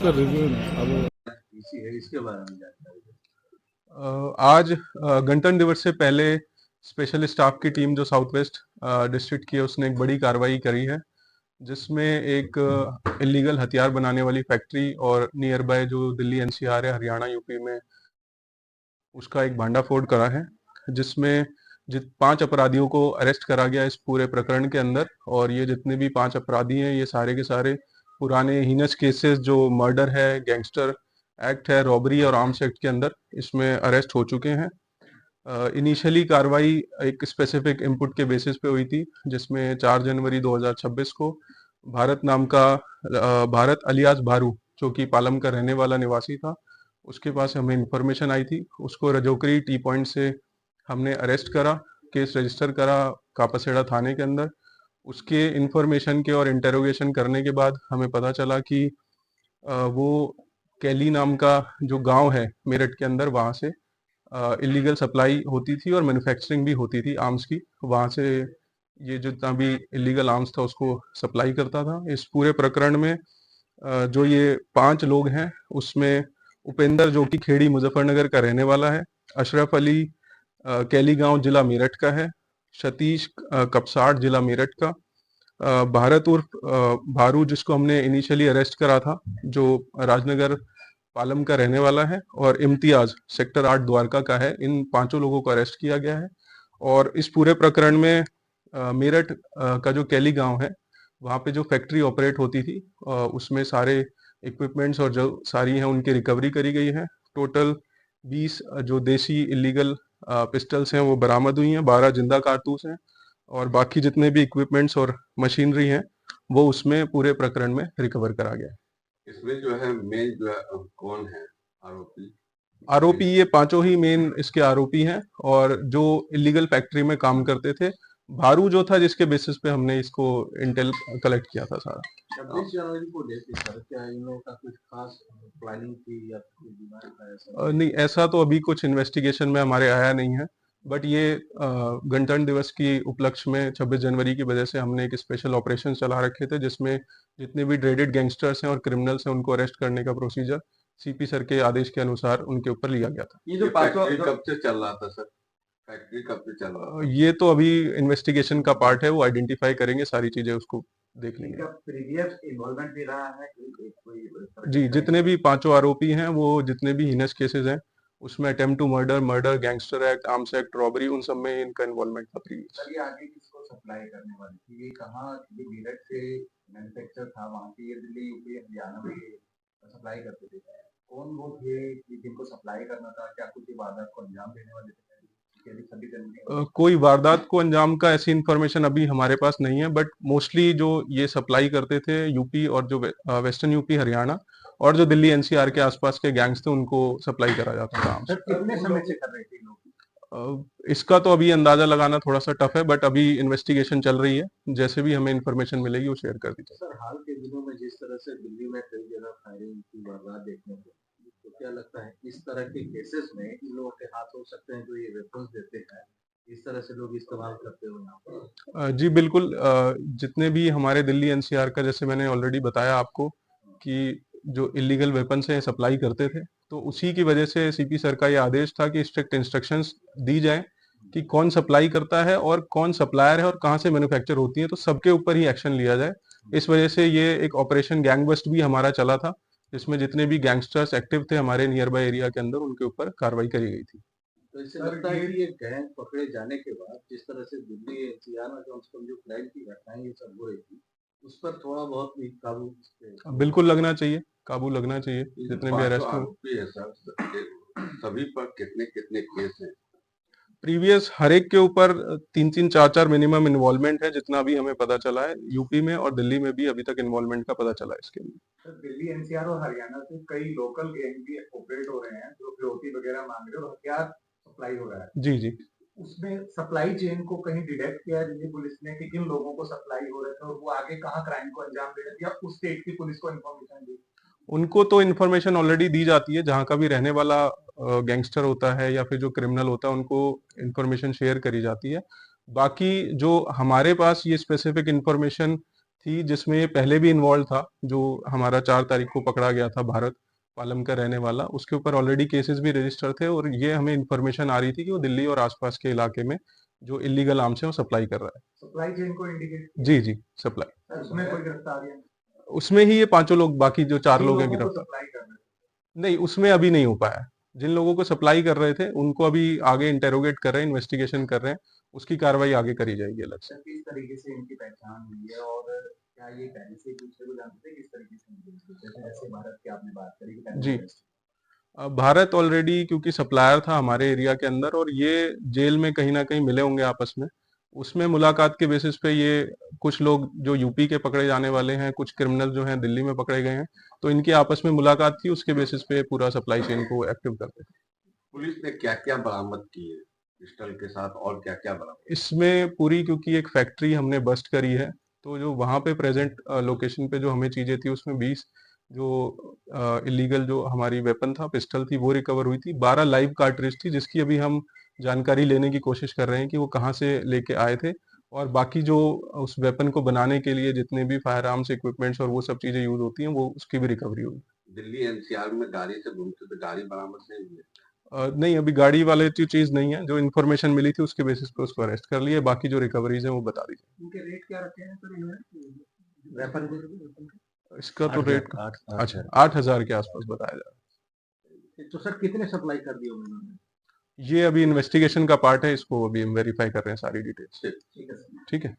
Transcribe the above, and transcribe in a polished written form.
Sir review अब PC है, इसके बारे में जानकारी दें। आज गणतंत्र दिवस से पहले स्पेशल स्टाफ की टीम जो साउथ वेस्ट डिस्ट्रिक्ट की है उसने एक बड़ी कार्रवाई करी है, जिसमें एक इलीगल हथियार बनाने वाली फैक्ट्री और नियर बाय जो दिल्ली एनसीआर है, हरियाणा यूपी में, उसका एक भांडाफोड़ करा है, जिसमें जित 5 अपराधियों को अरेस्ट करा गया इस पूरे प्रकरण के अंदर। और ये जितने भी 5 अपराधी हैं ये सारे के सारे पुराने हीनस केसेस जो मर्डर है, गैंगस्टर एक्ट है, रॉबरी और आर्म्स एक्ट के अंदर इसमें अरेस्ट हो चुके हैं। इनिशियली कार्रवाई एक स्पेसिफिक इनपुट के बेसिस पे हुई थी, जिसमें 4 जनवरी 2026 को भारत नाम का भारत अलियास भारू, जो कि पालम का रहने वाला निवासी था, उसके पास हमें इंफॉर्मेशन आई थी। उसको रजोकरी टी पॉइंट से हमने अरेस्ट करा, केस रजिस्टर करा कापासेड़ा थाने के अंदर। उसके इंफॉर्मेशन के और इंटेरोगेशन करने के बाद हमें पता चला कि वो कैली नाम का जो गांव है मेरठ के अंदर, वहाँ से इलीगल सप्लाई होती थी और मैन्युफैक्चरिंग भी होती थी आर्म्स की। वहाँ से ये जितना भी इलीगल आर्म्स था उसको सप्लाई करता था। इस पूरे प्रकरण में जो ये 5 लोग हैं उसमें उपेंद्र, जो कि खेड़ी मुजफ्फरनगर का रहने वाला है, अशरफ अली कैली गांव जिला मेरठ का है, सतीश कपसाड़ जिला मेरठ का, भारत उर्फ भारू जिसको हमने इनिशियली अरेस्ट करा था, जो राजनगर पालम का रहने वाला है, और इम्तियाज सेक्टर 8 द्वारका का है। इन 5 लोगों को अरेस्ट किया गया है। और इस पूरे प्रकरण में मेरठ का जो कैली गांव है वहाँ पे जो फैक्ट्री ऑपरेट होती थी उसमें सारे इक्विपमेंट्स और जो सारी हैं उनकी रिकवरी करी गई है। टोटल 20 जो देसी इलीगल पिस्टल्स हैं वो बरामद हुई हैं, 12 जिंदा कारतूस हैं, और बाकी जितने भी इक्विपमेंट्स और मशीनरी हैं वो उसमें पूरे प्रकरण में रिकवर करा गया है। इसमें जो है मेन जो है कौन है आरोपी? आरोपी ये 5 ही मेन इसके आरोपी हैं, और जो इलीगल फैक्ट्री में काम करते थे, भारू जो था जिसके बेसिस पे हमने इसको इंटेल कलेक्ट किया था सारा। 26 जनवरी को लेकर सर क्या इन लोगों का कुछ खास प्लानिंग थी या कोई दिमाग था ऐसा? नहीं, ऐसा तो अभी कुछ इन्वेस्टिगेशन में हमारे आया नहीं है, बट ये गणतंत्र दिवस की उपलक्ष्य में 26 जनवरी की वजह से हमने एक स्पेशल ऑपरेशन चला रखे थे, जिसमें जितने भी ड्रेडेड गैंगस्टर्स हैं और क्रिमिनल्स हैं उनको अरेस्ट करने का प्रोसीजर सीपी सर के आदेश के अनुसार उनके ऊपर लिया गया था। ये जो फैक्ट्री कब से चल रहा था सर? फैक्ट्री कब से चल रहा था? ये तो अभी इन्वेस्टिगेशन का पार्ट है, वो आइडेंटिफाई करेंगे, सारी चीजें उसको देख लेंगे। प्रीवियस इन्वॉल्वमेंट भी रहा है कोई? जी, जितने भी 5 आरोपी हैं वो जितने भी हीनस केसेस हैं उसमें attempt to murder, murder, gangster act, arms act, robbery, उन सब में इनका इन्वॉल्वमेंट था प्रीवियस। सर ये आगे किसको सप्लाई करने वाली थी? ये कहाँ, ये मेरठ से मैन्युफैक्चर था, वहाँ पे ये दिल्ली यूपी हरियाणा में सप्लाई करते थे। कौन वो थे कि जिनको सप्लाई करना था? क्या कुछ वारदात को अंजाम देने वाले थे? सभी कोई वारदात को अंजाम का ऐसी इंफॉर्मेशन अभी हमारे पास नहीं है, बट मोस्टली जो ये सप्लाई करते थे यूपी और जो वेस्टर्न यूपी हरियाणा और जो दिल्ली एनसीआर के आसपास के गैंग्स थे उनको सप्लाई करा जाता था। सर कितने समय से कर रहे थे लोग? इसका तो अभी अंदाजा लगाना थोड़ा सा टफ है, बट अभी इन्वेस्टिगेशन चल रही है, जैसे भी हमें इन्फॉर्मेशन मिलेगी वो शेयर कर दीजिए। सर हाल के दिनों में जिस तरह से दिल्ली में कई जगह फायरिंग की वारदात देखने को, तो क्या लगता है इस तरह के केसेस में इन लोगों के हाथ हो सकते हैं जो ये वेपन्स देते हैं, इस तरह से लोग इस्तेमाल करते हो यहाँ पर? जी बिल्कुल, जितने भी हमारे दिल्ली एनसीआर का, जैसे मैंने ऑलरेडी बताया आपको कि जो इलीगल वेपन्स हैं सप्लाई करते थे, तो उसी की वजह से सीपी सर का ये आदेश था कि स्ट्रिक्ट इंस्ट्रक्शंस दी जाए कि कौन सप्लाई करता है और कौन सप्लायर है और कहाँ से मैन्युफैक्चर होती है, तो सबके ऊपर ही एक्शन लिया जाए। इस वजह से ये एक ऑपरेशन गैंग बस्ट भी हमारा चला था, जिसमें जितने भी गैंगस्टर्स एक्टिव थे हमारे नियर बाय एरिया के अंदर उनके ऊपर कार्रवाई करी गई थी। तो इससे लगता है कि ये गैंग पकड़े जाने के बाद जिस तरह से दिल्ली एनसीआर में कम से कम जो क्राइम की घटनाएं ये सब हो रही थी, उस पर थोड़ा बहुत भी काबू बिल्कुल लगना चाहिए, काबू लगना चाहिए। जितने भी अरेस्ट आरोपी है सर, सभी पर कितने कितने केस हैं? प्रीवियस हर एक के ऊपर 3-3, 4-4 मिनिमम इन्वॉल्वमेंट है, जितना भी हमें पता चला है। यूपी में और दिल्ली में भी अभी तक इन्वॉल्वमेंट का पता चला है इसके लिए। सर दिल्ली एनसीआर और हरियाणा से कई लोकल गैंग भी ऑपरेट हो रहे हैं जो फिरौती वगैरह मांग रहे हैं और हथियार सप्लाई हो रहा है। जी जी, उसमें सप्लाई चेन को कहीं डिटेक्ट किया दिल्ली पुलिस ने कि किन लोगों को सप्लाई हो रहे थे और वो आगे कहाँ क्राइम को अंजाम दे रहे थे, या उस स्टेट की पुलिस को इन्फॉर्मेशन दी? उनको तो इन्फॉर्मेशन ऑलरेडी दी जाती है, जहाँ का भी रहने वाला गैंगस्टर होता है या फिर जो क्रिमिनल होता है उनको इन्फॉर्मेशन शेयर करी जाती है। बाकी जो हमारे पास ये स्पेसिफिक इन्फॉर्मेशन थी जिसमें ये पहले भी इन्वॉल्व था, जो हमारा 4 तारीख को पकड़ा गया था, भारत पालम का रहने वाला। उसके ऊपर ऑलरेडी केसेस भी रजिस्टर थे और ये हमें इन्फॉर्मेशन आ रही थी कि वो दिल्ली और आसपास के इलाके में जो इलीगल आर्म्स है वो सप्लाई कर रहा है। सप्लाई चेन को इंडिकेट जी जी, सप्लाई। उसमें कोई गिरफ्तारियां उसमें ही ये 5 लोग, बाकी जो 4 जिन लोग हैं लोगों को गिरफ्तार। सप्लाई कर रहे थे नहीं, उसमें अभी नहीं हो पाया। जिन लोगों को सप्लाई कर रहे थे उनको अभी आगे इंटेरोगेट कर रहे हैं, इन्वेस्टिगेशन कर रहे हैं, उसकी कार्रवाई आगे करी जाएगी अलग से। सर किस तरीके से इनकी पहचान हुई है और क्या ये पहले से एक दूसरे को जानते थे, किस तरीके से मिले थे? जैसे जैसे भारत की आपने बात करी कि पहले जी। arrest भारत ऑलरेडी क्योंकि सप्लायर था हमारे एरिया के अंदर और ये जेल में कहीं ना कहीं मिले होंगे आपस में, उसमें मुलाकात के बेसिस पे ये कुछ लोग जो यूपी के पकड़े जाने वाले हैं, कुछ क्रिमिनल जो हैं दिल्ली में पकड़े गए हैं, तो इनकी आपस में मुलाकात थी, उसके बेसिस पे पूरा सप्लाई चेन को एक्टिव करते थे। पुलिस ने क्या क्या बरामद किए पिस्टल के साथ और क्या क्या बरामद? इसमें पूरी, क्योंकि एक फैक्ट्री हमने बस्ट करी है, तो जो वहाँ पे प्रेजेंट लोकेशन पे जो हमें चीजें थी उसमें 20 जो इलीगल जो हमारी वेपन था, पिस्टल थी, वो रिकवर हुई थी। 12 लाइव कार्ट्रिज थी जिसकी अभी हम जानकारी लेने की कोशिश कर रहे हैं कि वो कहाँ से लेके आए थे, और बाकी जो उस वेपन को बनाने के लिए जितने भी फायर आर्म्स इक्विपमेंट्स और वो सब चीजें यूज होती हैं, वो उसकी भी रिकवरी हुई। दिल्ली एनसीआर में गाड़ी से घूमते तो गाड़ी बरामद नहीं हुई? नहीं, अभी गाड़ी वाले चीज नहीं है, जो इन्फॉर्मेशन मिली थी उसके बेसिस पे उसको अरेस्ट कर लिया, बाकी जो रिकवरीज है वो बता दीजिए। उनके रेट क्या रखे हैं सर इन्होंने वेपन इसका तो रेट अच्छा 8,000 के आसपास बताया जा रहा तो सर कितने सप्लाई कर दिए उन्होंने? है। ये अभी इन्वेस्टिगेशन का पार्ट है, इसको अभी हम वेरीफाई कर रहे हैं सारी डिटेल्स। ठीक है सर। ठीक है।